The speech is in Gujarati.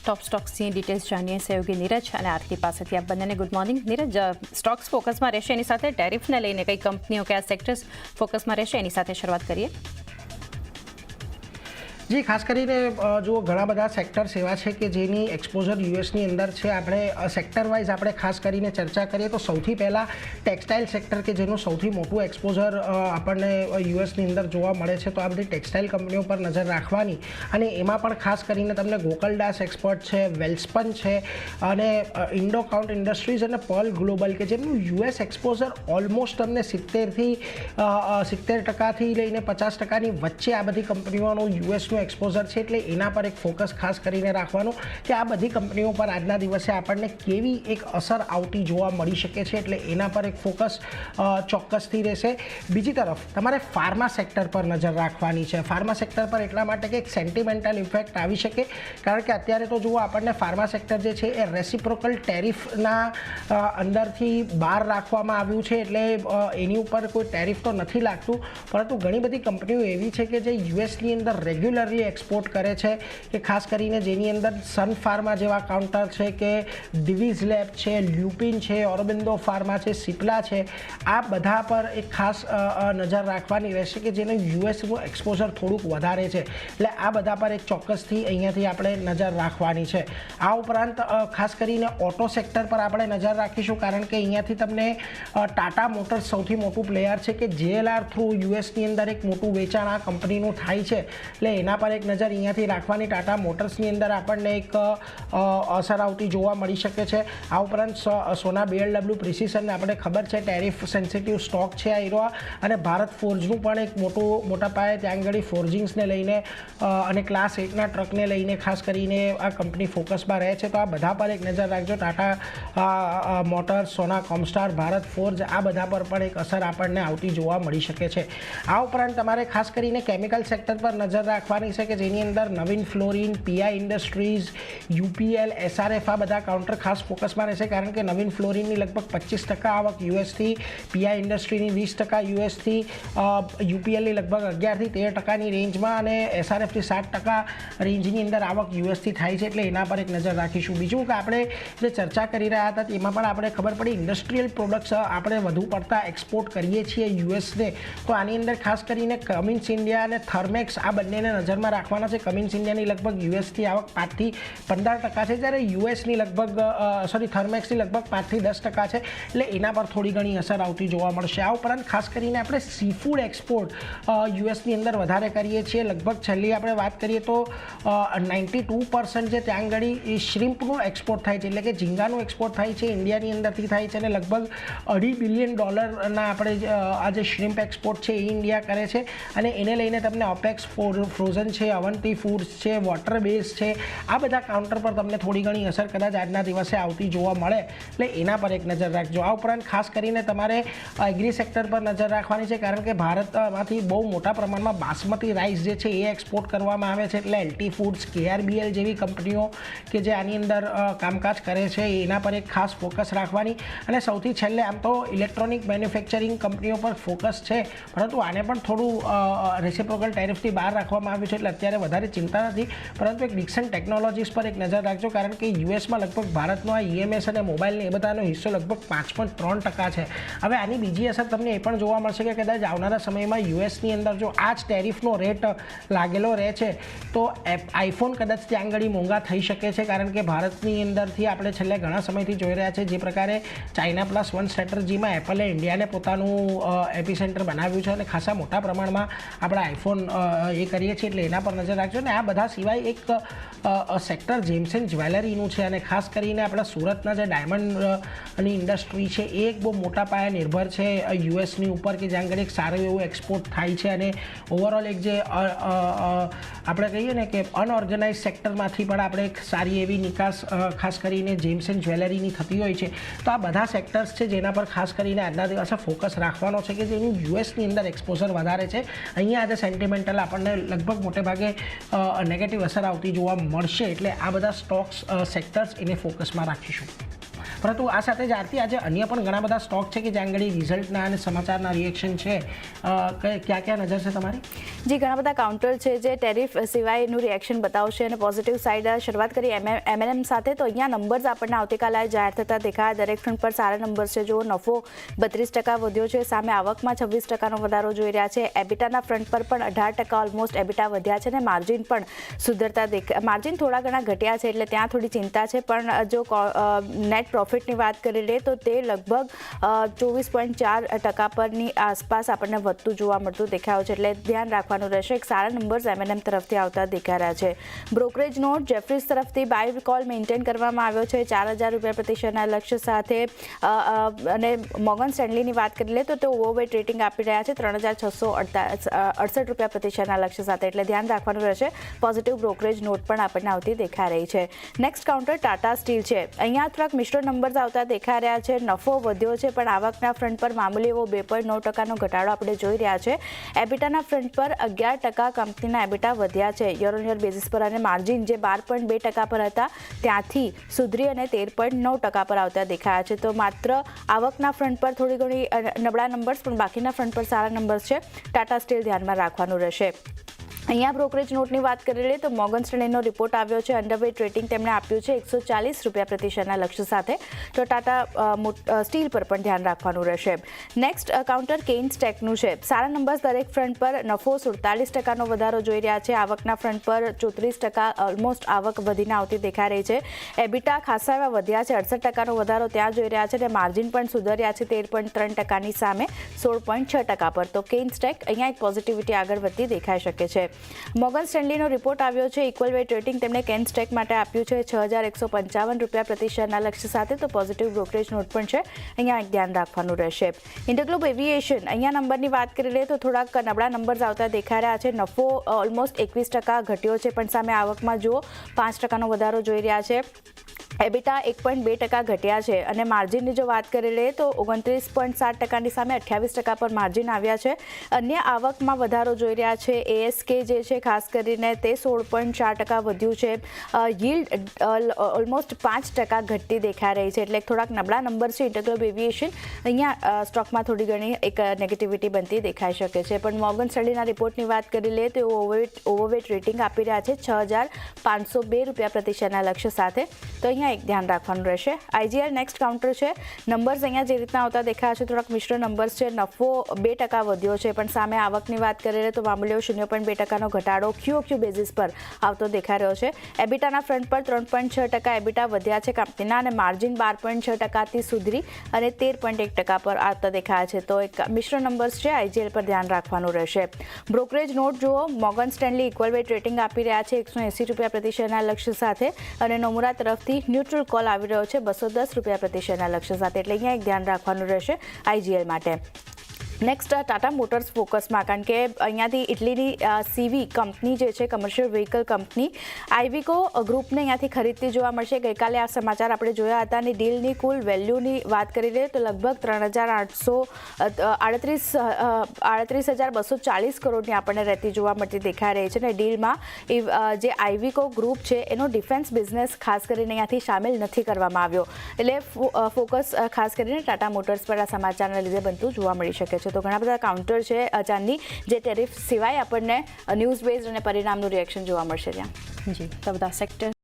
ટોપ સ્ટોક્સની ડિટેલ્સ જાણીએ સહયોગી નીરજ અને આરતી પાસેથી. આપ બંનેને ગુડ મોર્નિંગ. નીરજ, સ્ટોક્સ ફોકસમાં રહેશે, એની સાથે ટેરિફને લઈને કઈ કંપનીઓ કયા સેક્ટર્સ ફોકસમાં રહેશે એની સાથે શરૂઆત કરીએ. જી, ખાસ કરીને જુઓ ઘણા બધા સેક્ટર્સ એવા છે કે જેની એક્સપોઝર યુએસની અંદર છે. આપણે સેક્ટર વાઇઝ આપણે ખાસ કરીને ચર્ચા કરીએ તો સૌથી પહેલાં ટેક્સટાઇલ સેક્ટર કે જેનું સૌથી મોટું એક્સપોઝર આપણને યુએસની અંદર જોવા મળે છે. તો આ બધી ટેક્સટાઇલ કંપનીઓ પર નજર રાખવાની, અને એમાં પણ ખાસ કરીને તમને ગોકલડાસ એક્સપર્ટ છે, વેલ્સપન છે અને ઇન્ડોકાઉન્ટ ઇન્ડસ્ટ્રીઝ અને પર્લ ગ્લોબલ કે જેમનું યુએસ એક્સપોઝર ઓલમોસ્ટ તમને 70% લઈને 50%ની વચ્ચે આ બધી કંપનીઓનું યુએસનું એક્સપોઝર છે. એટલે એના પર એક ફોકસ ખાસ કરીને રાખવાનું કે આ બધી કંપનીઓ પર આજના દિવસે આપણને કેવી એક અસર આવતી જોવા મળી શકે છે. એટલે એના પર એક ફોકસ ચોક્કસથી રહેશે. બીજી તરફ તમારે ફાર્મા સેક્ટર પર નજર રાખવાની છે. ફાર્મા સેક્ટર પર એટલા માટે કે એક સેન્ટિમેન્ટલ ઇફેક્ટ આવી શકે, કારણ કે અત્યારે તો જુઓ આપણને ફાર્મા સેક્ટર જે છે એ રેસિપ્રોકલ ટેરિફના અંદરથી બહાર રાખવામાં આવ્યું છે. એટલે એની ઉપર કોઈ ટેરિફ તો નથી લાગતું, પરંતુ ઘણી બધી કંપનીઓ એવી છે કે જે યુએસની અંદર રેગ્યુલર એક્સપોર્ટ કરે છે, કે ખાસ કરીને જેની અંદર સન ફાર્મા જેવા કાઉન્ટર છે, કે ડિવિઝ લેબ છે, લ્યુપિન છે, ઓરોબિંદો ફાર્મા છે, સિપ્લા છે. આ બધા પર એક ખાસ નજર રાખવાની રહેશે કે જેનું યુએસનું એક્સપોઝર થોડુંક વધારે છે. એટલે આ બધા પર એક ચોક્કસથી અહીંયાથી આપણે નજર રાખવાની છે. આ ઉપરાંત ખાસ કરીને ઓટો સેક્ટર પર આપણે નજર રાખીશું, કારણ કે અહીંયાથી તમને ટાટા મોટર્સ સૌથી મોટું પ્લેયર છે કે JLR થ્રુ યુએસની અંદર એક મોટું વેચાણ આ કંપનીનું થાય છે. એટલે એના પર એક નજર અહીંયાથી રાખવાની. ટાટા મોટર્સની અંદર આપણને એક અસર આવતી જોવા મળી શકે છે. આ ઉપરાંત સોના BMW પ્રિસિશનને આપણે ખબર છે ટેરિફ સેન્સિટિવ સ્ટોક છે આ એરો, અને ભારત ફોર્જનું પણ એક મોટા પાયે ત્યાં આગળ ફોર્જિંગ્સને લઈને અને ક્લાસ 8ના ટ્રકને લઈને ખાસ કરીને આ કંપની ફોકસમાં રહે છે. તો આ બધા પર એક નજર રાખજો. ટાટા મોટર્સ, સોના કોમસ્ટાર, ભારત ફોર્જ, આ બધા પર પણ એક અસર આપણને આવતી જોવા મળી શકે છે. આ ઉપરાંત તમારે ખાસ કરીને કેમિકલ સેક્ટર પર નજર રાખવાની છે કે જેની અંદર Navin fluorine, PI industries, UPL, SRF આ બધા કાઉન્ટર ખાસ ફોકસમાં રહેશે, કારણ કે નવીન ફ્લોરિનની લગભગ 25% આવક યુએસથી, PI ઇન્ડસ્ટ્રીની 20% યુએસથી, UPLની લગભગ 11થી 13%ની રેન્જમાં અને SRFથી 7% રેન્જની અંદર આવક યુએસથી થાય છે. એટલે એના પર એક નજર રાખીશું. બીજું કે આપણે જે ચર્ચા કરી રહ્યા હતા એમાં પણ આપણે ખબર પડી ઇન્ડસ્ટ્રીયલ પ્રોડક્ટ્સ આપણે વધુ પડતા એક્સપોર્ટ કરીએ છીએ યુએસને. તો આની અંદર ખાસ કરીને કમિન્સ ઇન્ડિયા અને થર્મેક્સ આ બંનેને નજરમાં રાખવાના છે. કમિન્સ ઇન્ડિયાની લગભગ યુએસથી આવક 5થી 15% છે, જ્યારે યુએસની લગભગ થર્મેક્સની લગભગ 5થી 10% છે. એટલે એના પર થોડી ઘણી અસર આવતી જોવા મળશે. આ ઉપરાંત ખાસ કરીને આપણે સીફૂડ એક્સપોર્ટ યુએસની અંદર વધારે કરીએ છીએ. લગભગ છેલ્લી આપણે વાત કરીએ તો 92% જે ત્યાં આગળ શ્રિમ્પનું એક્સપોર્ટ થાય છે, એટલે કે ઝીંગાનું એક્સપોર્ટ થાય છે ઇન્ડિયાની અંદરથી થાય છે, અને લગભગ $2.5 બિલિયન આપણે આ જે શ્રિમ્પ એક્સપોર્ટ છે એ ઇન્ડિયા કરે છે. અને એને લઈને તમને ઓપેક્સ ફ્રોઝન છે, અવંતી ફૂડ્સ છે, વોટર બેઝ છે, આ બધા કાઉન્ટર પર તમને થોડી ઘણી અસર કદાચ આજના દિવસે આવતી જોવા મળે. એટલે એના પર એક નજર રાખજો. આ ઉપરાંત ખાસ કરીને તમારે એગ્રી સેક્ટર પર નજર રાખવાની છે, કારણ કે ભારતમાંથી બહુ મોટા પ્રમાણમાં બાસમતી રાઈસ જે છે એ એક્સપોર્ટ કરવામાં આવે છે. એટલે LT ફૂડ્સ, KRBL જેવી કંપનીઓ કે જે આની અંદર કામકાજ કરે છે એના પર એક ખાસ ફોકસ રાખવાની. અને સૌથી છેલ્લે આમ તો ઇલેક્ટ્રોનિક મેન્યુફેક્ચરિંગ કંપનીઓ પર ફોકસ છે, પરંતુ આને પણ થોડું રેસિપ્રોકલ ટેરિફથી બહાર રાખવામાં આવ્યું છે. એટલે અત્યારે વધારે ચિંતા નથી, પરંતુ એક ડિક્સન ટેકનોલોજીસ પર એક નજર રાખજો, કારણ કે યુએસમાં લગભગ ભારતનો આ EMS અને મોબાઈલને એ બધાનો હિસ્સો લગભગ 5.3% છે. હવે આની બીજી અસર તમને એ પણ જોવા મળશે કે કદાચ આવનારા સમયમાં યુએસની અંદર જો આ જ ટેરિફનો રેટ લાગેલો રહે છે તો આઈફોન કદાચ ત્યાં આગળ મોંઘા થઈ શકે છે, કારણ કે ભારતની અંદરથી આપણે છેલ્લે ઘણા સમયથી જોઈ રહ્યા છે જે પ્રકારે ચાઇના +1 સ્ટ્રેટર્જીમાં એપલે ઇન્ડિયાને પોતાનું એપિસેન્ટર બનાવ્યું છે અને ખાસા મોટા પ્રમાણમાં આપણે આઈફોન એ કરીએ છીએ. એટલે એના પર નજર રાખજો. અને આ બધા સિવાય એક સેક્ટર જેમ્સ એન્ડ જ્વેલરીનું છે, અને ખાસ કરીને આપણા સુરતના જે ડાયમંડની ઇન્ડસ્ટ્રી છે એ એક બહુ મોટા પાયે નિર્ભર છે યુએસની ઉપર, કે જ્યાં આગળ એક સારું એવું એક્સપોર્ટ થાય છે. અને ઓવરઓલ એક જે આપણે કહીએ ને કે અનઓર્ગેનાઇઝ સેક્ટરમાંથી પણ આપણે એક સારી એવી નિકાસ ખાસ કરીને જેમ્સ એન્ડ જ્વેલરીની થતી હોય છે. તો આ બધા સેક્ટર્સ છે જેના પર ખાસ કરીને આજના દિવસે ફોકસ રાખવાનો છે, કે જેનું યુએસની અંદર એક્સપોઝર વધારે છે. અહીંયા આજે સેન્ટિમેન્ટલ આપણને લગભગ મોટે ભાગે નેગેટિવ અસર આવતી જોવા મળશે. એટલે આ બધા સ્ટોક્સ સેક્ટર્સ એને ફોકસમાં રાખીશું. પરંતુ આ સાથે જ આરતી આજે અન્ય પણ ઘણા બધા સ્ટોક છે કે જ્યાં આગળ રિઝલ્ટના અને સમાચારના રિએક્શન છે, ક્યાં ક્યાં નજર છે તમારી? જી, ઘણા બધા કાઉન્ટર છે જે ટેરિફ સિવાયનું રિએક્શન બતાવશે અને પોઝિટિવ સાઇડ શરૂઆત કરી એમએનએમ સાથે. તો અહીંયા નંબર્સ આપણને આવતીકાલે જાહેર થતા દેખાયા. દરેક ફ્રન્ટ પર સારા નંબર્સ છે. જો નફો 32% વધ્યો છે, સામે આવકમાં 26%નો વધારો જોઈ રહ્યા છે. એબિટાના ફ્રન્ટ પર પણ 18% ઓલમોસ્ટ એબિટા વધ્યા છે અને માર્જિન પણ સુધરતા માર્જિન થોડા ઘણા ઘટ્યા છે, એટલે ત્યાં થોડી ચિંતા છે. પણ જો નેટ પ્રોફિટની વાત કરી લઈએ તો તે લગભગ 24.4% પરની આસપાસ આપણને વધતું જોવા મળતું દેખાયું છે, એટલે ધ્યાન રાખવાનું રહેશે. એક સારા નંબર્સ એમએનએમ તરફથી આવતા દેખાઈ રહ્યા છે. બ્રોકરેજ નોટ જેફરીઝ તરફથી બાય કોલ મેન્ટેન કરવામાં આવ્યો છે 4,000 રૂપિયા પ્રતિ શેરના લક્ષ્ય સાથે. અને મોર્ગન સ્ટેનલીની વાત કરી લે તો તે ઓવરવેટ રેટિંગ આપી રહ્યા છે 3,668 રૂપિયા પ્રતિ શેરના લક્ષ્ય સાથે, એટલે ધ્યાન રાખવાનું રહેશે. પોઝિટિવ બ્રોકરેજ નોટ પણ આપણને આવતી દેખાઈ રહી છે. નેક્સ્ટ કાઉન્ટર ટાટા સ્ટીલ છે. અહીંયા થોડાક મિશ્ર નંબર્સ આવતા દેખાઈ રહ્યા છે. નફો વધ્યો છે પણ આવકના ફ્રન્ટ પર મામૂલી એવો 2.9%નો ઘટાડો આપણે જોઈ રહ્યા છે. એબિટાના ફ્રન્ટ પર 11% કંપનીના એબિટા વધ્યા છે યર ઓન યર બેઝિસ પર, અને માર્જિન જે 12.2% પર હતા ત્યાંથી સુધરી અને 13.9% પર આવતા દેખાયા છે. તો માત્ર આવકના ફ્રન્ટ પર થોડી ઘણી નબળા નંબર્સ, પણ બાકીના ફ્રન્ટ પર સારા નંબર્સ છે. ટાટા સ્ટીલ ધ્યાનમાં રાખવાનું રહેશે. અહીંયા બ્રોકરેજ નોટની વાત કરી લઈએ તો મોર્ગન સ્ટેનલીનો રિપોર્ટ આવ્યો છે. અંડરવેટ રેટિંગ તેમણે આપ્યું છે 140 રૂપિયા પ્રતિ શેરના લક્ષ્ય સાથે. તો ટાટા સ્ટીલ પર પણ ધ્યાન રાખવાનું રહેશે. નેક્સ્ટ કાઉન્ટર કેઇન્સ ટેકનું છે. સારા નંબર્સ દરેક ફ્રન્ટ પર. નફો 47%નો વધારો જોઈ રહ્યા છે. આવકના ફ્રન્ટ પર 34% ઓલમોસ્ટ આવક વધીને આવતી દેખાઈ રહી છે. એબિટા ખાસા એવા વધ્યા છે, 68%નો વધારો ત્યાં જોઈ રહ્યા છે. અને માર્જિન પણ સુધર્યા છે 13.3%ની સામે 16.6% પર. તો કેઇન્સ ટેક અહીંયા એક પોઝિટિવિટી આગળ વધતી દેખાઈ શકે છે. મોર્ગન સ્ટેનલીનો રિપોર્ટ આવ્યો છે. ઇક્વલ વેટ રેટિંગ તેમણે કેન સ્ટેક માટે આપ્યું છે 6,155 રૂપિયા પ્રતિ શેરના લક્ષ્ય સાથે. તો પોઝિટિવ બ્રોકરેજ નોટ પણ છે, અહીંયા એક ધ્યાન રાખવાનું રહેશે. ઇન્ટરગ્લોબ એવિએશન, અહીંયા નંબરની વાત કરી લઈએ તો થોડાક નબળા નંબર્સ આવતા દેખાઈ રહ્યા છે. નફો ઓલમોસ્ટ 21% ઘટ્યો છે, પણ સામે આવકમાં જુઓ 5%નો વધારો જોઈ રહ્યા છે. એબિટા 1.2% ઘટ્યા છે અને માર્જિનની જો વાત કરી લઈએ તો 29.7%ની સામે 28% પર માર્જિન આવ્યા છે. અન્ય આવકમાં વધારો જોઈ રહ્યા છે. એએસકે જે છે ખાસ કરીને તે 16.4% વધ્યું છે. yield ઓલમોસ્ટ 5% ઘટતી દેખાઈ રહી છે, એટલે થોડાક નબળા નંબર છે. ઇન્ટરગ્લોબ એવિએશન અહીંયા સ્ટોકમાં થોડી ઘણી એક નેગેટિવિટી બનતી દેખાઈ શકે છે. પણ મોર્ગન સ્ટેનલીના રિપોર્ટની વાત કરી લઈએ તો ઓવરવેટ રેટિંગ આપી રહ્યા છે 6,502 રૂપિયા પ્રતિ શેરના લક્ષ્ય સાથે. તો અહીંયા એક ધ્યાન રાખવાનું રહેશે. આઈજીએલ નેક્સ્ટ કાઉન્ટર છે. નંબર્સ અહીંયા જે રીતના આવતા દેખાયા છે થોડાક મિશ્ર નંબર્સ છે. નફો 2% વધ્યો છે, પણ સામે આવકની વાત કરીએ તો મામૂલી 0.2%નો ઘટાડો QOQ બેઝિસ પર આવતો દેખાઈ રહ્યો છે. એબિટાના ફ્રન્ટ પર 3.6% એબિટા વધ્યા છે કંપનીના, અને માર્જિન 12.6%થી સુધરી અને 13.1% પર આવતા દેખાયા છે. તો એક મિશ્ર નંબર્સ છે, આઈજીએલ પર ધ્યાન રાખવાનું રહેશે. બ્રોકરેજ નોટ જુઓ. Morgan Stanley equal weight rating આપી રહ્યા છે 180 રૂપિયા પ્રતિ શેરના લક્ષ્ય સાથે, અને નોમુરા તરફથી ન્યુટ્રલ કોલ આવી રહ્યો છે 210 રૂપિયા પ્રતિ શેરના લક્ષ્ય સાથે, એટલે અહીંયા એક ધ્યાન રાખવાનું રહેશે આઈજીએલ માટે. નેક્સ્ટ ટાટા મોટર્સ ફોકસમાં, કારણ કે અહીંયાથી ઇટલીની સીવી કંપની જે છે કમર્શિયલ વ્હીકલ કંપની આઈવિકો ગ્રુપને અહીંયાથી ખરીદતી જોવા મળશે. ગઈકાલે આ સમાચાર આપણે જોયા હતા, અને ડીલની કુલ વેલ્યુની વાત કરી લઈએ તો લગભગ 38,240 કરોડની આપણને રહેતી જોવા મળતી દેખાઈ રહી છે. અને ડીલમાં જે આઈવિકો ગ્રુપ છે એનો ડિફેન્સ બિઝનેસ ખાસ કરીને અહીંયાથી સામેલ નથી કરવામાં આવ્યો, એટલે ફોકસ ખાસ કરીને ટાટા મોટર્સ પર આ સમાચારના લીધે બનતું જોવા મળી શકે છે. તો ઘણા બધા કાઉન્ટર છે અચાનની જે ટેરિફ સિવાય આપણને ન્યૂઝ બેઝડ અને પરિણામનું રિએક્શન જોવા મળશે ત્યાં. જી, તો બધા સેક્ટર